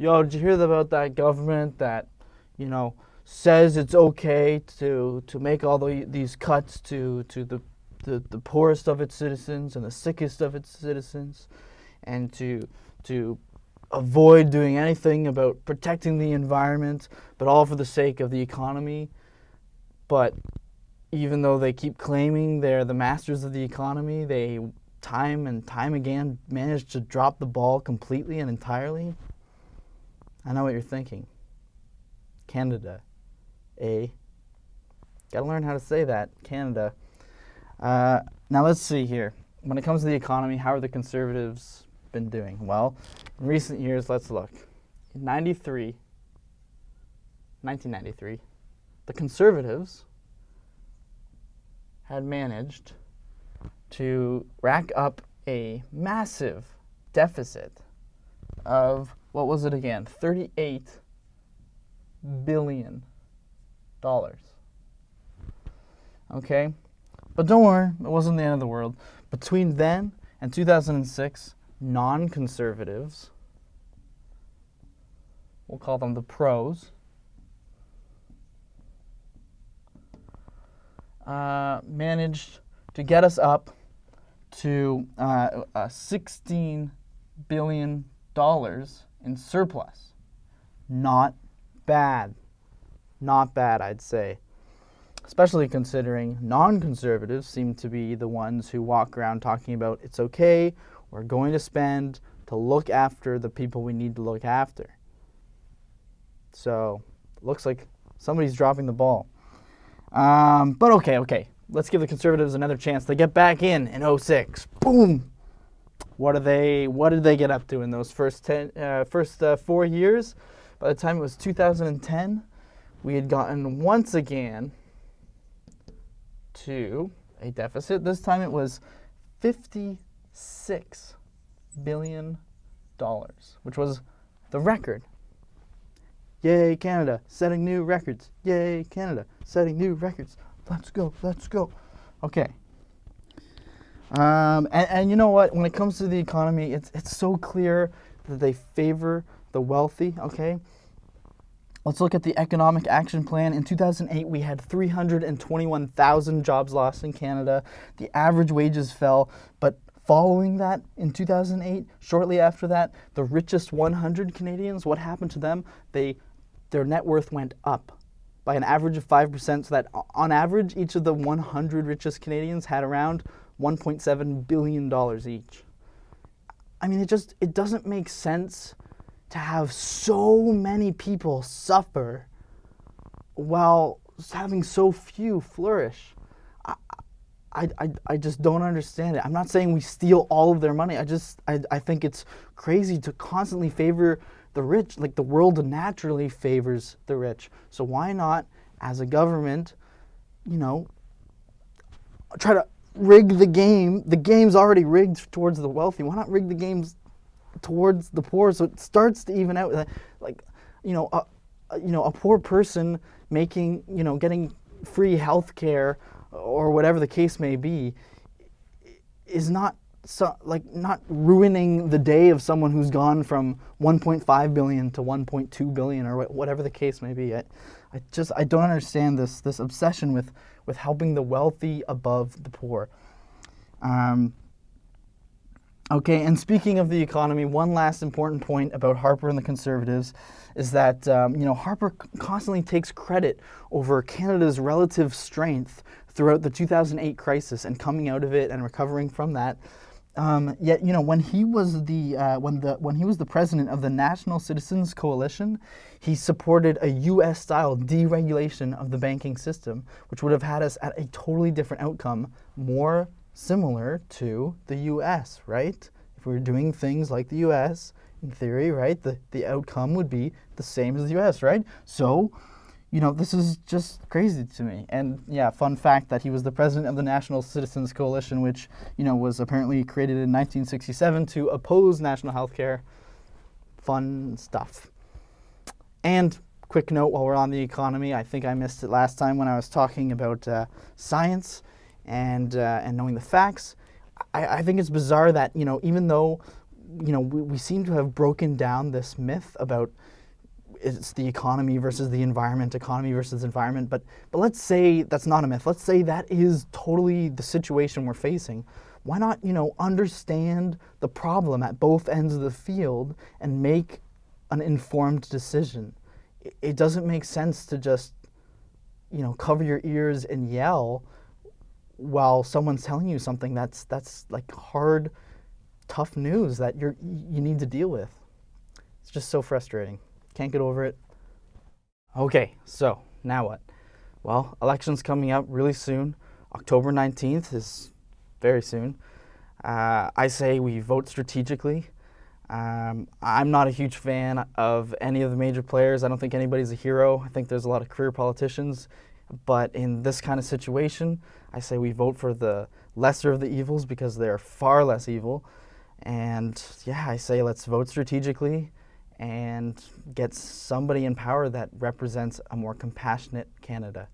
yo, did you hear about that government that, you know, says it's okay to make all these cuts to the poorest of its citizens and the sickest of its citizens, and to avoid doing anything about protecting the environment, but all for the sake of the economy. But even though they keep claiming they're the masters of the economy, they time and time again manage to drop the ball completely and entirely. I know what you're thinking. Canada, eh? Gotta learn how to say that, Canada. Now let's see here. When it comes to the economy, how are the Conservatives been doing? Well, in recent years, let's look. In 1993, the Conservatives had managed to rack up a massive deficit of, what was it again? $38 billion. Okay? But don't worry, it wasn't the end of the world. Between then and 2006, non-conservatives, we'll call them the pros, managed to get us up to $16 billion in surplus. Not bad. Not bad, I'd say. Especially considering non-conservatives seem to be the ones who walk around talking about it's okay, we're going to spend to look after the people we need to look after. So, looks like somebody's dropping the ball. But okay. Let's give the Conservatives another chance to get back in 06. Boom! What did they get up to in those first 4 years? By the time it was 2010, we had gotten once again to a deficit. This time it was $56 billion, which was the record. Yay, Canada, setting new records. Yay, Canada, setting new records. Let's go. Okay. And you know what? When it comes to the economy, it's so clear that they favor the wealthy, okay? Let's look at the Economic Action Plan. In 2008, we had 321,000 jobs lost in Canada. The average wages fell, but following that, in 2008, shortly after that, the richest 100 Canadians, what happened to them? Their net worth went up by an average of 5%, so that on average, each of the 100 richest Canadians had around $1.7 billion each. I mean, it doesn't make sense to have so many people suffer while having so few flourish. I just don't understand it. I'm not saying we steal all of their money. I think it's crazy to constantly favor the rich. Like, the world naturally favors the rich. So why not, as a government, try to rig the game? The game's already rigged towards the wealthy. Why not rig the games towards the poor, so it starts to even out? Like, a poor person making, getting free health care or whatever the case may be is not ruining the day of someone who's gone from 1.5 billion to 1.2 billion or whatever the case may be. I don't understand this obsession with helping the wealthy above the poor. Okay, and speaking of the economy, one last important point about Harper and the Conservatives is that Harper constantly takes credit over Canada's relative strength throughout the 2008 crisis and coming out of it and recovering from that. Yet, when he was the president of the National Citizens Coalition, he supported a U.S.-style deregulation of the banking system, which would have had us at a totally different outcome, more similar to the U.S., right? If we were doing things like the U.S., in theory, right, the outcome would be the same as the U.S., right? So, this is just crazy to me. And yeah, fun fact that he was the president of the National Citizens Coalition, which, was apparently created in 1967 to oppose national health care. Fun stuff. And quick note while we're on the economy, I think I missed it last time when I was talking about science and knowing the facts. I think it's bizarre that, even though we seem to have broken down this myth about it's the economy versus the environment, but let's say that's not a myth. Let's say that is totally the situation we're facing. Why not, understand the problem at both ends of the field and make an informed decision? It doesn't make sense to just, cover your ears and yell while someone's telling you something that's like hard, tough news that you need to deal with. It's just so frustrating. Can't get over it. Okay, so now what? Well, election's coming up really soon. October 19th is very soon. I say we vote strategically. I'm not a huge fan of any of the major players. I don't think anybody's a hero. I think there's a lot of career politicians. But in this kind of situation, I say we vote for the lesser of the evils because they're far less evil. And yeah, I say let's vote strategically and get somebody in power that represents a more compassionate Canada.